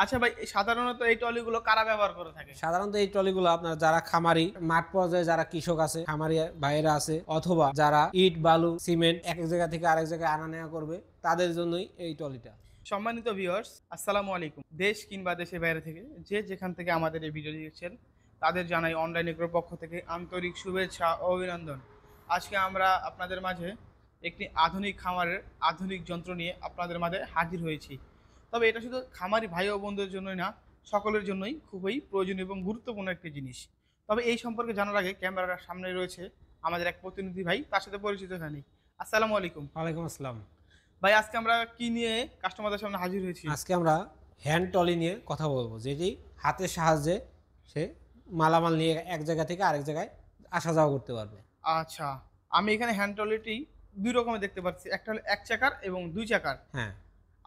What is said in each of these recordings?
আচ্ছা ভাই, সাধারণত এই ট্রলিগুলো কারা ব্যবহার করে থাকে? সাধারণত এই ট্রলিগুলো আপনার যারা খামারি মাঠ পর্যায়ে যারা কৃষক আছে, খামারি ভাইয়েরা আছে, অথবা যারা ইট বালু সিমেন্ট এক এক জায়গা থেকে আরেক জায়গায় আনা নেওয়া করবে, তাদের জন্যই এই ট্রলিটা। সম্মানিত ভিউয়ার্স, আসসালামু আলাইকুম। দেশ কিংবা দেশের বাইরে থেকে যে যেখান থেকে আমাদের এই ভিডিও দেখছেন, তাদের জানাই অনলাইন এগ্রোর পক্ষ থেকে আন্তরিক শুভেচ্ছা ও অভিনন্দন। আজকে আমরা আপনাদের মাঝে একটি আধুনিক খামারের আধুনিক যন্ত্র নিয়ে আপনাদের মাঝে হাজির হয়েছি। তবে এটা শুধু খামারি ভাই ও বোনদের জন্যই না, সকলের জন্যই খুবই প্রয়োজনীয় এবং গুরুত্বপূর্ণ একটি জিনিস। তবে এই সম্পর্কে জানার আগে ক্যামেরার সামনে রয়েছে আমাদের এক প্রতিনিধি ভাই, তার সাথে পরিচিত হয়নি। আসসালামু আলাইকুম। ওয়ালাইকুম আসসালাম। ভাই, আজকে আমরা কি নিয়ে কাস্টমারদের সামনে হাজির হয়েছি? আজকে আমরা হ্যান্ড ট্রলি নিয়ে কথা বলবো, যেটি হাতের সাহায্যে সে মালামাল নিয়ে এক জায়গা থেকে আরেক জায়গায় আসা যাওয়া করতে পারবে। আচ্ছা, আমি এখানে হ্যান্ড ট্রলিটি দুই রকমের দেখতে পাচ্ছি, একটা হলো এক চাকার এবং দুই চাকার। হ্যাঁ,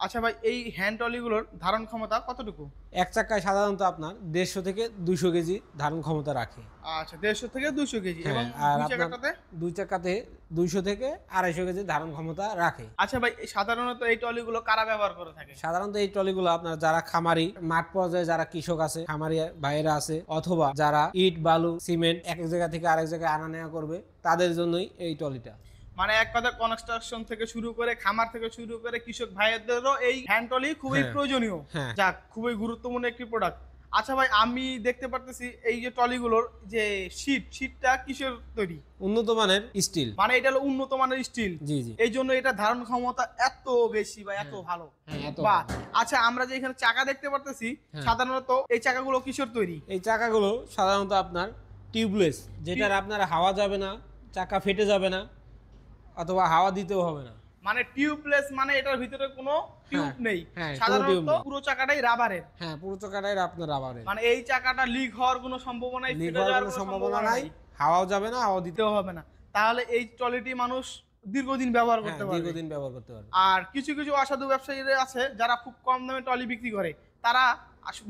আচ্ছা ভাই, এই হ্যান্ড ট্রলিগুলোর ধারণ ক্ষমতা কতটুকু? এক চাকায় সাধারণত আপনার 150 থেকে 200 কেজি ধারণ ক্ষমতা রাখে। আচ্ছা, 150 থেকে 200 কেজি। এবং আর দুই আপনার চাকাটাতে? দুই চাকাতে 200 থেকে 250 কেজি ধারণ ক্ষমতা রাখে। আচ্ছা ভাই, সাধারণত এই ট্রলিগুলো কারা ব্যবহার করে থাকে? সাধারণত এই ট্রলিগুলো আপনার যারা খামারি মাঠ পর্যায়ে যারা কৃষক আছে, খামারি ভাইয়েরা আছে, অথবা যারা ইট বালু সিমেন্ট এক এক জায়গা থেকে আরেক জায়গায় আনা নেওয়া করবে, তাদের জন্যই এই ট্রলিটা। মানে এক কথা, কনস্ট্রাকশন থেকে শুরু করে খামার থেকে শুরু করে কৃষক ভাইদেরও এই হ্যান্ড ট্রলি খুবই হ্যাঁ। প্রয়োজনীয়। হ্যাঁ। যাক, খুবই গুরুত্বপূর্ণ একটি প্রোডাক্ট। আচ্ছা ভাই, আমি দেখতে পারতেছি এই যে ট্রলিগুলোর যে শীটটা কিসের তৈরি? উন্নত মানের স্টিল। মানে এটা হলো উন্নত মানের স্টিল। জি জি। এই জন্য এটা ধারণ ক্ষমতা এত বেশি বা এত ভালো। হ্যাঁ, এত বাহ। ভালো। আচ্ছা, আমরা যে এখানে চাকা দেখতে পারতেছি, হ্যাঁ। সাধারণত এই চাকাগুলো কিসের তৈরি? এই চাকাগুলো সাধারণত আপনার টিউবলেস, যেটার আপনার হাওয়া যাবে না, চাকা ফেটে যাবে না, অথবা হাওয়া দিতেও হবে না। মানে টিউবলেস, মানে এটার ভিতরে কোনো টিউব হ্যাঁ, নেই। হ্যাঁ, কোনো সাধারণত টিউব নেই। পুরো চাকাটাই রাবারের। হ্যাঁ, পুরো চাকাটাই আপনার রাবারের। মানে এই চাকাটা লিক হওয়ার কোনো সম্ভাবনা নাই, লিক ফেটে হওয়ার যাওয়ার কোনো কোনো সম্ভাবনা নাই, হাওয়াও যাবে না, হাওয়া দিতেও দিতেও হবে না। তাহলে এই ট্রলিটি মানুষ দীর্ঘদিন ব্যবহার করতে পারবে। দীর্ঘদিন ব্যবহার করতে পারবে। আর কিছু কিছু অসাধু ব্যবসায়ীরা আছে যারা খুব কম দামে ট্রলি বিক্রি করে, তারা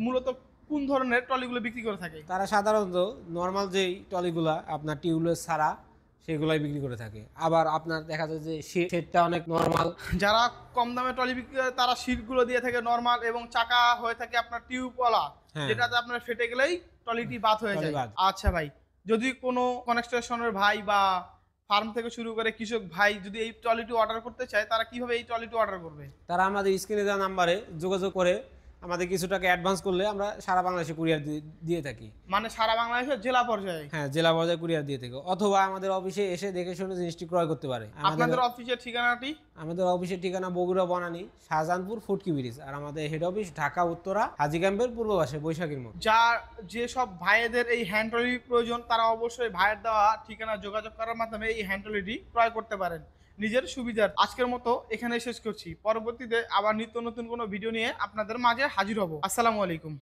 মূলত কোন ধরনের ট্রলিগুলো বিক্রি করে থাকে? তারা সাধারণত নর্মাল যেই ট্রলিগুলা আপনার টিউবলেস ছাড়া সেগুলাই বিক্রি করে থাকে। আবার আপনার দেখা যায় যে শেডটা অনেক নর্মাল। যারা কম দামে ট্রলি বিক্রি করে তারা সিটগুলো দিয়ে থাকে নরমাল, এবং চাকা হয়ে থাকে আপনার টিউবওয়ালা, হ্যাঁ। যেটাতে আপনার ফেটে গেলেই ট্রলিটি বাদ হয়ে ট্রলি যায়। বাদ। আচ্ছা ভাই, যদি কোনো কনস্ট্রাকশনের ভাই বা ফার্ম থেকে শুরু করে কৃষক ভাই যদি এই ট্রলিটি অর্ডার করতে চায়, তারা কিভাবে এই ট্রলিটি অর্ডার করবে? তারা আমাদের স্ক্রিনে দেওয়া নাম্বারে যোগাযোগ করে আমাদের কিছু টাকা অ্যাডভান্স করলে আমরা সারা বাংলাদেশে কুরিয়ার দিয়ে থাকি। মানে সারা বাংলাদেশের জেলা পর্যায়ে? হ্যাঁ, জেলা পর্যায়ে কুরিয়ার দিয়ে থাকি, অথবা আমাদের অফিসে এসে দেখে শুনে জিনিসটি ক্রয় করতে পারে। আপনাদের অফিসের ঠিকানাটি? আমাদের অফিসের ঠিকানা বগুড়া বনানী শাহজাহানপুর ফুটকি ব্রিজ, আর আমাদের হেড অফিস ঢাকা উত্তরা হাজী ক্যাম্পের পূর্ব পাশে বৈশাখীর মোড়। যার যেসব ভাইয়েদের এই হ্যান্ড ট্রলি প্রয়োজন, তারা অবশ্যই ভাইয়ের দেওয়া ঠিকানা যোগাযোগ করার মাধ্যমে এই হ্যান্ড ট্রলিটি ক্রয় করতে পারেন নিজের সুবিধার। আজকের মতো এখানে শেষ করছি। পরবর্তীতে আবার নিত্য নতুন কোনো ভিডিও নিয়ে আপনাদের মাঝে হাজির হব। আসসালামু আলাইকুম।